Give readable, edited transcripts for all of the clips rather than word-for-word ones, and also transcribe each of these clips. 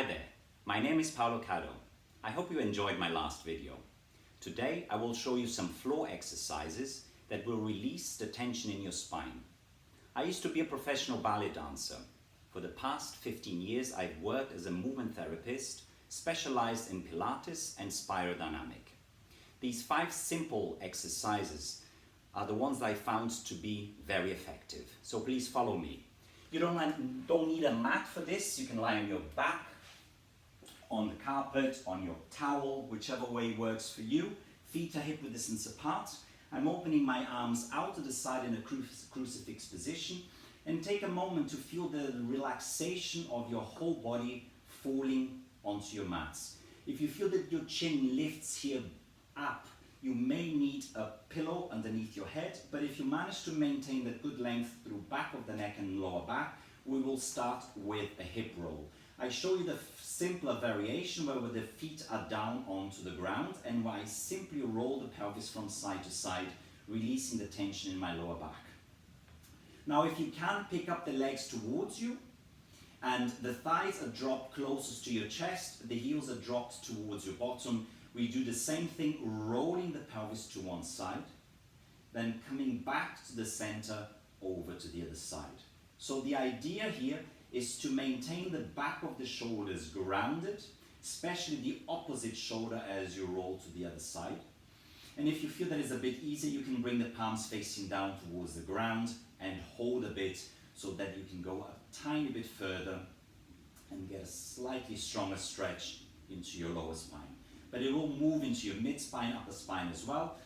Hi there, my name is Paulo Cado. I hope you enjoyed my last video. Today I will show you some floor exercises that will release the tension in your spine. I used to be a professional ballet dancer. For the past 15 years I've worked as a movement therapist specialized in Pilates and spirodynamic. These 5 simple exercises are the ones that I found to be very effective. So please follow me. You don't need a mat for this. You can lie on your back, on the carpet, on your towel, whichever way works for you. Feet are hip width distance apart. I'm opening my arms out to the side in a crucifix position, and take a moment to feel the relaxation of your whole body falling onto your mats. If you feel that your chin lifts here up, you may need a pillow underneath your head, but if you manage to maintain that good length through back of the neck and lower back, we will start with a hip roll. I show you the simpler variation where the feet are down onto the ground and where I simply roll the pelvis from side to side, releasing the tension in my lower back. Now if you can, pick up the legs towards you, and the thighs are dropped closest to your chest, the heels are dropped towards your bottom. We do the same thing, rolling the pelvis to one side, then coming back to the center, over to the other side. So the idea here is to maintain the back of the shoulders grounded, especially the opposite shoulder as you roll to the other side. And if you feel that it's a bit easier, you can bring the palms facing down towards the ground and hold a bit so that you can go a tiny bit further and get a slightly stronger stretch into your lower spine. But it will move into your mid-spine, upper spine as well.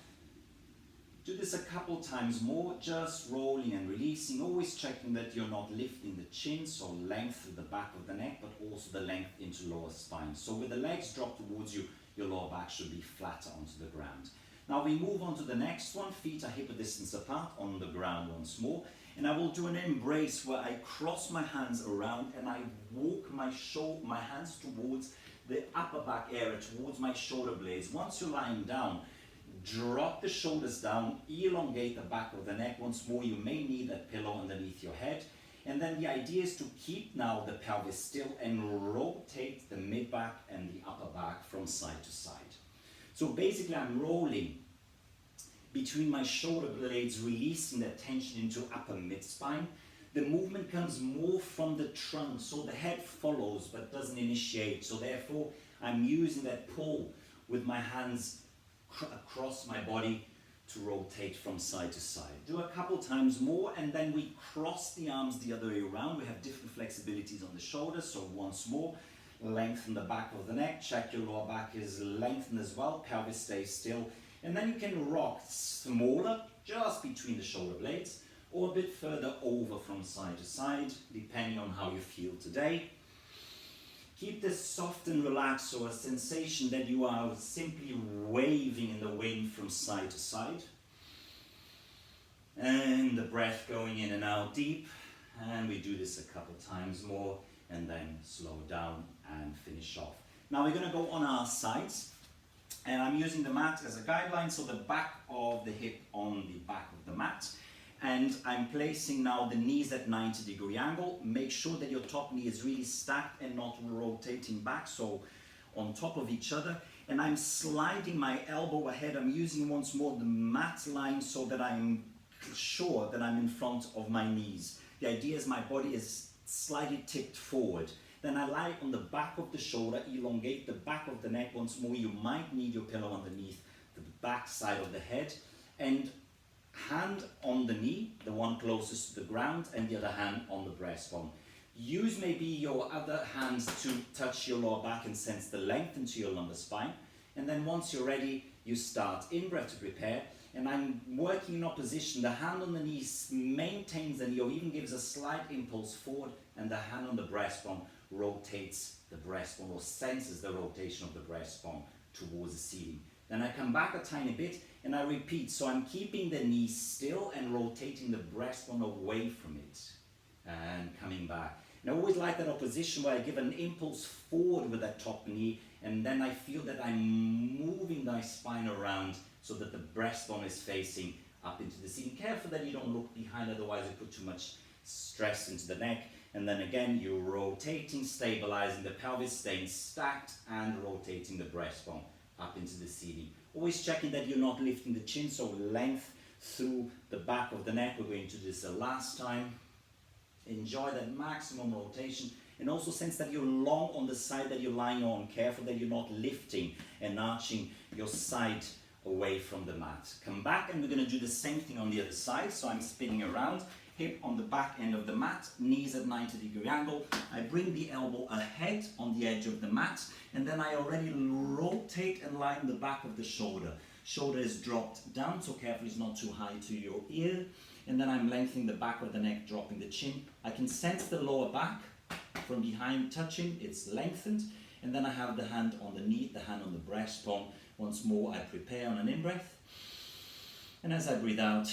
Do this a couple times more, just rolling and releasing, always checking that you're not lifting the chin, so length through the back of the neck, but also the length into lower spine. So with the legs dropped towards you, your lower back should be flatter onto the ground. Now we move on to the next one. Feet are hip distance apart on the ground once more. And I will do an embrace where I cross my hands around and I walk my hands towards the upper back area, towards my shoulder blades. Once you're lying down, drop the shoulders down, elongate the back of the neck. Once more, you may need a pillow underneath your head. And then the idea is to keep now the pelvis still and rotate the mid back and the upper back from side to side. So basically I'm rolling between my shoulder blades, releasing that tension into upper mid spine. The movement comes more from the trunk, so the head follows but doesn't initiate. So therefore, I'm using that pull with my hands across my body to rotate from side to side. Do a couple times more, and then we cross the arms the other way around. We have different flexibilities on the shoulders. So once more, lengthen the back of the neck. Check your lower back is lengthened as well. Pelvis stays still. And then you can rock smaller, just between the shoulder blades, or a bit further over from side to side, depending on how you feel today. Keep this soft and relaxed, so a sensation that you are simply waving in the wind from side to side. And the breath going in and out deep. And we do this a couple times more, and then slow down and finish off. Now we're going to go on our sides. And I'm using the mat as a guideline, so the back of the hip on the back of the mat. And I'm placing now the knees at 90-degree angle. Make sure that your top knee is really stacked and not rotating back, so on top of each other. And I'm sliding my elbow ahead. I'm using once more the mat line so that I'm sure that I'm in front of my knees. The idea is my body is slightly tipped forward. Then I lie on the back of the shoulder, elongate the back of the neck once more. You might need your pillow underneath the back side of the head. And hand on the knee, the one closest to the ground, and the other hand on the breastbone. Use maybe your other hand to touch your lower back and sense the length into your lumbar spine. And then once you're ready, you start in-breath to prepare. And I'm working in opposition. The hand on the knee maintains the knee, or even gives a slight impulse forward, and the hand on the breastbone rotates the breastbone, or senses the rotation of the breastbone towards the ceiling. Then I come back a tiny bit and I repeat. So I'm keeping the knee still and rotating the breastbone away from it. And coming back. And I always like that opposition where I give an impulse forward with that top knee, and then I feel that I'm moving my spine around so that the breastbone is facing up into the ceiling. Careful that you don't look behind, otherwise you put too much stress into the neck. And then again, you're rotating, stabilizing the pelvis, staying stacked, and rotating the breastbone up into the ceiling. Always checking that you're not lifting the chin, so length through the back of the neck. We're going to do this the last time. Enjoy that maximum rotation, and also sense that you're long on the side that you're lying on. Careful that you're not lifting and arching your side away from the mat. Come back, and we're going to do the same thing on the other side. So I'm spinning around, hip on the back end of the mat, knees at 90-degree angle. I bring the elbow ahead on the edge of the mat, and then I already rotate and line the back of the shoulder. Shoulder is dropped down, so careful it's not too high to your ear. And then I'm lengthening the back of the neck, dropping the chin. I can sense the lower back from behind touching, it's lengthened. And then I have the hand on the knee, the hand on the breastbone. Once more, I prepare on an in-breath. And as I breathe out,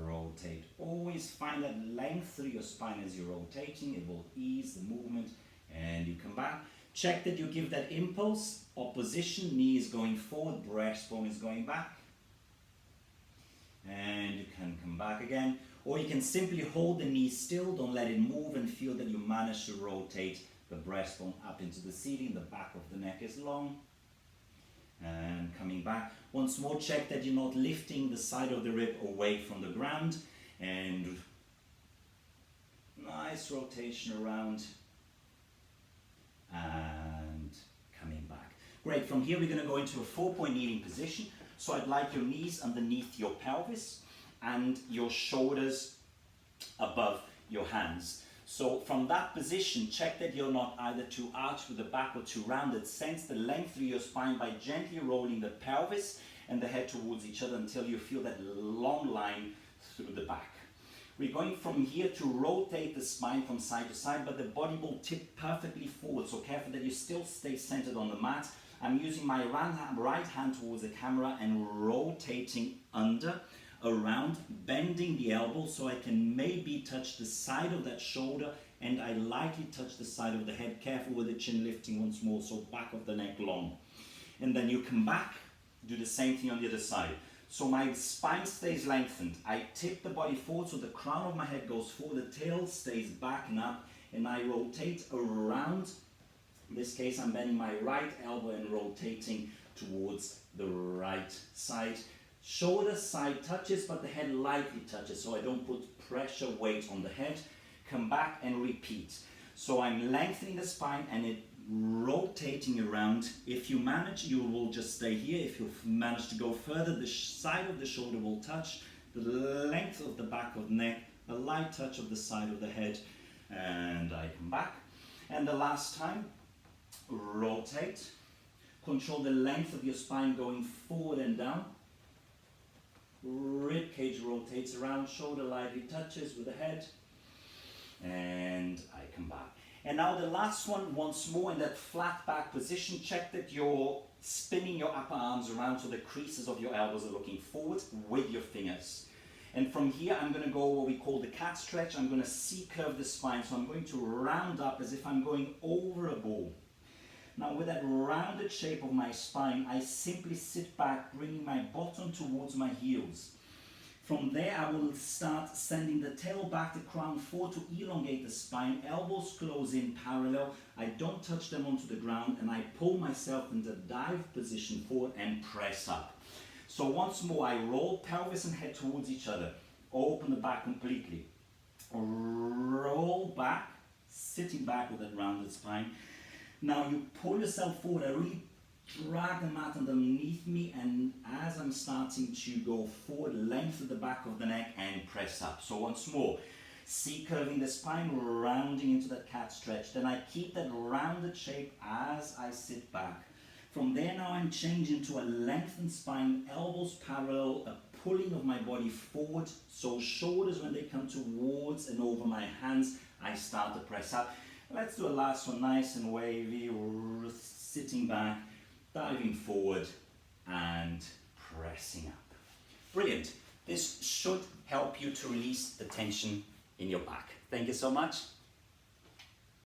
rotate. Always find that length through your spine as you're rotating. It will ease the movement. And you come back. Check that you give that impulse. Opposition, knee is going forward, breastbone is going back. And you can come back again, or you can simply hold the knee still, don't let it move, and feel that you manage to rotate the breastbone up into the ceiling. The back of the neck is long. And coming back. Once more, check that you're not lifting the side of the rib away from the ground. And nice rotation around. And coming back. Great, from here we're going to go into a 4-point kneeling position. So I'd like your knees underneath your pelvis and your shoulders above your hands. So from that position, check that you're not either too arched with the back or too rounded. Sense the length through your spine by gently rolling the pelvis and the head towards each other until you feel that long line through the back. We're going from here to rotate the spine from side to side, but the body will tip perfectly forward. So careful that you still stay centered on the mat. I'm using my right hand towards the camera and rotating under, around, bending the elbow so I can maybe touch the side of that shoulder, and I lightly touch the side of the head. Careful with the chin lifting once more, so back of the neck long. And then you come back, do the same thing on the other side. So my spine stays lengthened. I tip the body forward so the crown of my head goes forward, the tail stays back and up, and I rotate around. In this case, I'm bending my right elbow and rotating towards the right side. Shoulder side touches, but the head lightly touches, so I don't put pressure, weight on the head. Come back and repeat. So I'm lengthening the spine and it rotating around. If you manage, you will just stay here. If you manage to go further, the side of the shoulder will touch, the length of the back of the neck, a light touch of the side of the head, and I come back. And the last time, rotate. Control the length of your spine going forward and down. Rib cage rotates around, shoulder lightly touches with the head, and I come back. And now the last one, once more in that flat back position. Check that you're spinning your upper arms around so the creases of your elbows are looking forward with your fingers. And from here I'm going to go what we call the cat stretch. I'm going to C-curve the spine, so I'm going to round up as if I'm going over a ball. Now with that rounded shape of my spine, I simply sit back, bringing my bottom towards my heels. From there, I will start sending the tail back, the crown forward to elongate the spine. Elbows close in parallel. I don't touch them onto the ground, and I pull myself into dive position forward and press up. So once more, I roll pelvis and head towards each other. Open the back completely. Roll back, sitting back with that rounded spine. Now you pull yourself forward. I really drag the mat underneath me, and as I'm starting to go forward, lengthen the back of the neck and press up. So once more, C-curving the spine, rounding into that cat stretch. Then I keep that rounded shape as I sit back. From there now I'm changing to a lengthened spine, elbows parallel, a pulling of my body forward. So shoulders, when they come towards and over my hands, I start to press up. Let's do a last one, nice and wavy, sitting back, diving forward and pressing up. Brilliant. This should help you to release the tension in your back. Thank you so much.